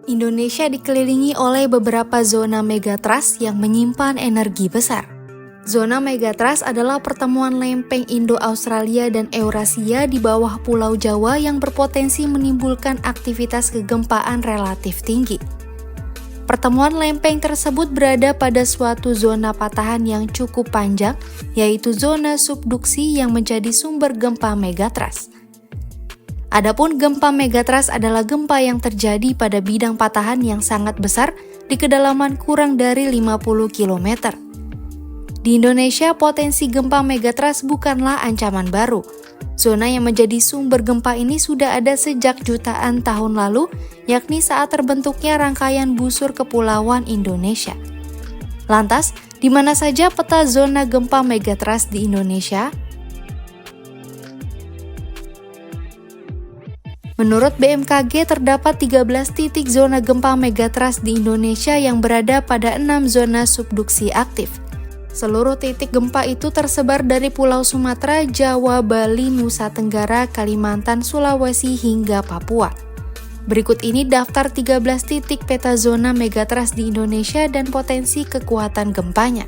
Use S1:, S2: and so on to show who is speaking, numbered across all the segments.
S1: Indonesia dikelilingi oleh beberapa zona megatrust yang menyimpan energi besar. Zona megatrust adalah pertemuan lempeng Indo-Australia dan Eurasia di bawah Pulau Jawa yang berpotensi menimbulkan aktivitas kegempaan relatif tinggi. Pertemuan lempeng tersebut berada pada suatu zona patahan yang cukup panjang, yaitu zona subduksi yang menjadi sumber gempa megatrust. Adapun gempa megatrust adalah gempa yang terjadi pada bidang patahan yang sangat besar di kedalaman kurang dari 50 km. Di Indonesia, potensi gempa megatrust bukanlah ancaman baru. Zona yang menjadi sumber gempa ini sudah ada sejak jutaan tahun lalu, yakni saat terbentuknya rangkaian busur kepulauan Indonesia. Lantas, di mana saja peta zona gempa megatrust di Indonesia? Menurut BMKG, terdapat 13 titik zona gempa megatrust di Indonesia yang berada pada 6 zona subduksi aktif. Seluruh titik gempa itu tersebar dari Pulau Sumatera, Jawa, Bali, Nusa Tenggara, Kalimantan, Sulawesi, hingga Papua. Berikut ini daftar 13 titik peta zona megatrust di Indonesia dan potensi kekuatan gempanya.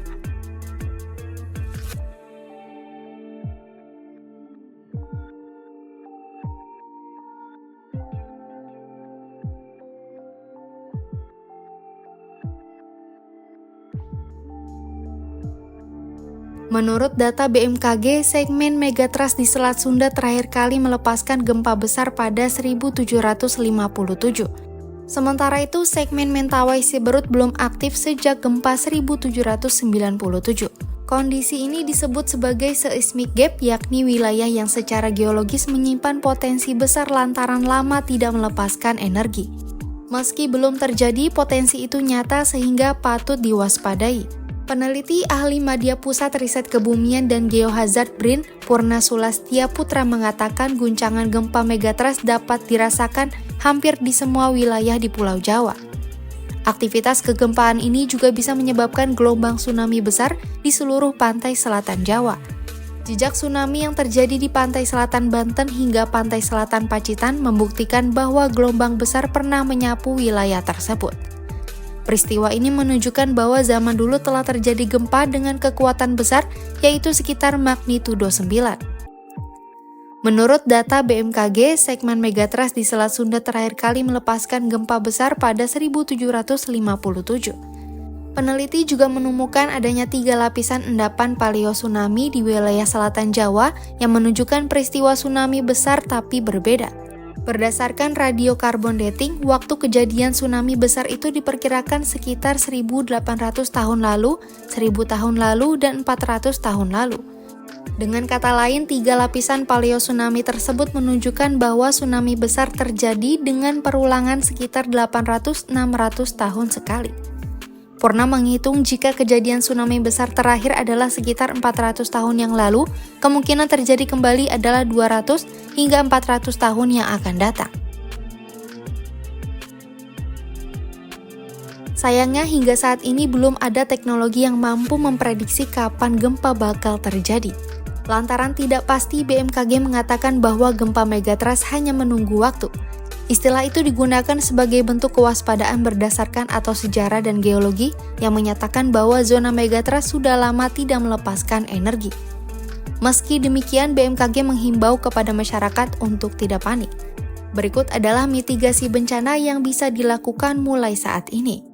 S1: Menurut data BMKG, segmen megatrust di Selat Sunda terakhir kali melepaskan gempa besar pada 1757. Sementara itu, segmen Mentawai Siberut belum aktif sejak gempa 1797. Kondisi ini disebut sebagai seismic gap, yakni wilayah yang secara geologis menyimpan potensi besar lantaran lama tidak melepaskan energi. Meski belum terjadi, potensi itu nyata sehingga patut diwaspadai. Peneliti ahli Madya Pusat Riset Kebumian dan Geohazard BRIN, Purna Sulastia Putra mengatakan guncangan gempa megatrust dapat dirasakan hampir di semua wilayah di Pulau Jawa. Aktivitas kegempaan ini juga bisa menyebabkan gelombang tsunami besar di seluruh pantai selatan Jawa. Jejak tsunami yang terjadi di pantai selatan Banten hingga pantai selatan Pacitan membuktikan bahwa gelombang besar pernah menyapu wilayah tersebut. Peristiwa ini menunjukkan bahwa zaman dulu telah terjadi gempa dengan kekuatan besar, yaitu sekitar magnitudo 9. Menurut data BMKG, segmen megatrust di Selat Sunda terakhir kali melepaskan gempa besar pada 1757. Peneliti juga menemukan adanya 3 lapisan endapan paleotsunami di wilayah selatan Jawa yang menunjukkan peristiwa tsunami besar tapi berbeda. Berdasarkan radiokarbon dating, waktu kejadian tsunami besar itu diperkirakan sekitar 1.800 tahun lalu, 1.000 tahun lalu, dan 400 tahun lalu. Dengan kata lain, 3 lapisan paleotsunami tersebut menunjukkan bahwa tsunami besar terjadi dengan perulangan sekitar 800-600 tahun sekali. Purna menghitung jika kejadian tsunami besar terakhir adalah sekitar 400 tahun yang lalu, kemungkinan terjadi kembali adalah 200 hingga 400 tahun yang akan datang. Sayangnya hingga saat ini belum ada teknologi yang mampu memprediksi kapan gempa bakal terjadi. Lantaran tidak pasti, BMKG mengatakan bahwa gempa megatrust hanya menunggu waktu. Istilah itu digunakan sebagai bentuk kewaspadaan berdasarkan atau sejarah dan geologi yang menyatakan bahwa zona megatrust sudah lama tidak melepaskan energi. Meski demikian, BMKG menghimbau kepada masyarakat untuk tidak panik. Berikut adalah mitigasi bencana yang bisa dilakukan mulai saat ini.